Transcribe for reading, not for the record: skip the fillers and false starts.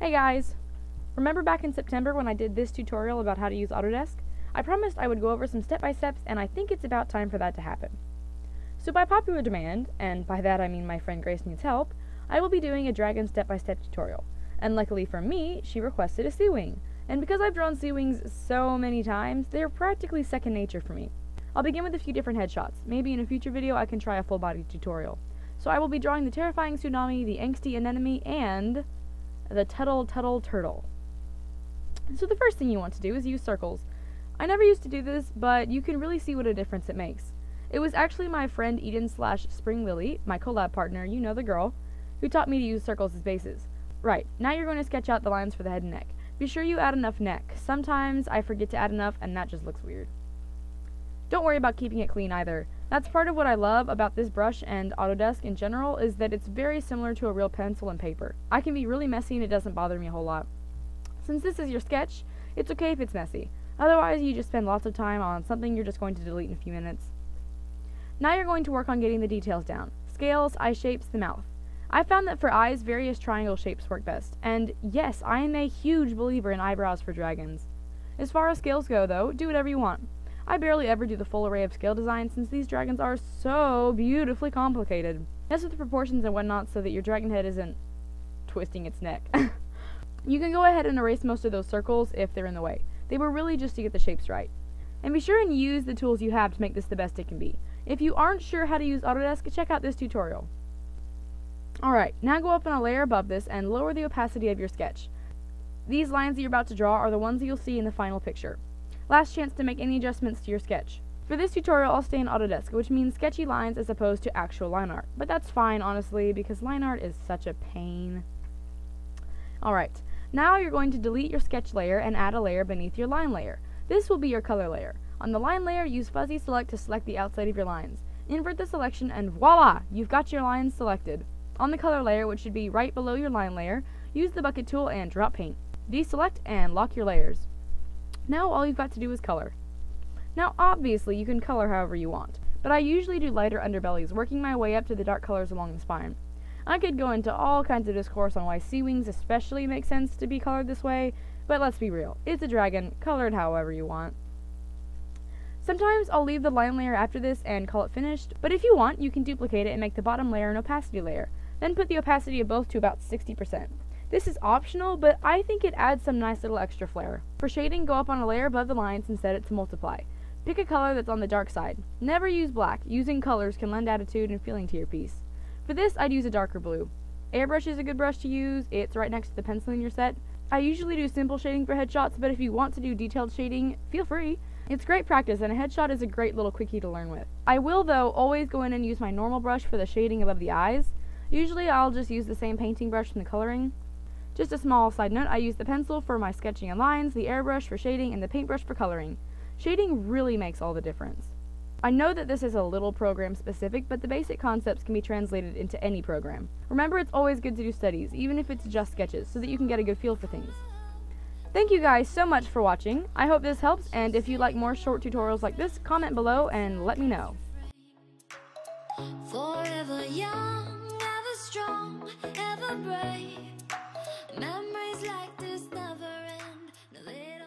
Hey guys! Remember back in September when I did this tutorial about how to use Autodesk? I promised I would go over some step-by-steps, and I think it's about time for that to happen. So by popular demand, and by that I mean my friend Grace needs help, I will be doing a dragon step-by-step tutorial. And luckily for me, she requested a sea wing. And because I've drawn sea wings so many times, they're practically second nature for me. I'll begin with a few different headshots. Maybe in a future video I can try a full-body tutorial. So I will be drawing the terrifying tsunami, the angsty anemone, and the Tuttle Turtle. So the first thing you want to do is use circles. I never used to do this, but you can really see what a difference it makes. It was actually my friend Eden/Spring Lily, my collab partner, you know the girl, who taught me to use circles as bases. Right, now you're going to sketch out the lines for the head and neck. Be sure you add enough neck. Sometimes I forget to add enough and that just looks weird. Don't worry about keeping it clean either. That's part of what I love about this brush and Autodesk in general, is that it's very similar to a real pencil and paper. I can be really messy and it doesn't bother me a whole lot. Since this is your sketch, it's okay if it's messy. Otherwise, you just spend lots of time on something you're just going to delete in a few minutes. Now you're going to work on getting the details down. Scales, eye shapes, the mouth. I found that for eyes, various triangle shapes work best. And yes, I am a huge believer in eyebrows for dragons. As far as scales go, though, do whatever you want. I barely ever do the full array of scale designs since these dragons are so beautifully complicated. Mess with the proportions and whatnot so that your dragon head isn't twisting its neck. You can go ahead and erase most of those circles if they're in the way. They were really just to get the shapes right. And be sure and use the tools you have to make this the best it can be. If you aren't sure how to use Autodesk, check out this tutorial. Alright, now go up on a layer above this and lower the opacity of your sketch. These lines that you're about to draw are the ones that you'll see in the final picture. Last chance to make any adjustments to your sketch. For this tutorial, I'll stay in Autodesk, which means sketchy lines as opposed to actual line art. But that's fine, honestly, because line art is such a pain. Alright, now you're going to delete your sketch layer and add a layer beneath your line layer. This will be your color layer. On the line layer, use fuzzy select to select the outside of your lines. Invert the selection and voila! You've got your lines selected. On the color layer, which should be right below your line layer, use the bucket tool and drop paint. Deselect and lock your layers. Now all you've got to do is color. Now obviously you can color however you want, but I usually do lighter underbellies, working my way up to the dark colors along the spine. I could go into all kinds of discourse on why sea wings especially make sense to be colored this way, but let's be real, it's a dragon, colored however you want. Sometimes I'll leave the line layer after this and call it finished, but if you want, you can duplicate it and make the bottom layer an opacity layer, then put the opacity of both to about 60%. This is optional, but I think it adds some nice little extra flair. For shading, go up on a layer above the lines and set it to multiply. Pick a color that's on the dark side. Never use black. Using colors can lend attitude and feeling to your piece. For this, I'd use a darker blue. Airbrush is a good brush to use. It's right next to the pencil in your set. I usually do simple shading for headshots, but if you want to do detailed shading, feel free. It's great practice, and a headshot is a great little quickie to learn with. I will, though, always go in and use my normal brush for the shading above the eyes. Usually, I'll just use the same painting brush from the coloring. Just a small side note, I use the pencil for my sketching and lines, the airbrush for shading, and the paintbrush for coloring. Shading really makes all the difference. I know that this is a little program specific, but the basic concepts can be translated into any program. Remember, it's always good to do studies, even if it's just sketches, so that you can get a good feel for things. Thank you guys so much for watching. I hope this helps, and if you'd like more short tutorials like this, comment below and let me know. Forever young, ever strong, ever brave. Memories like this never end. No, they don't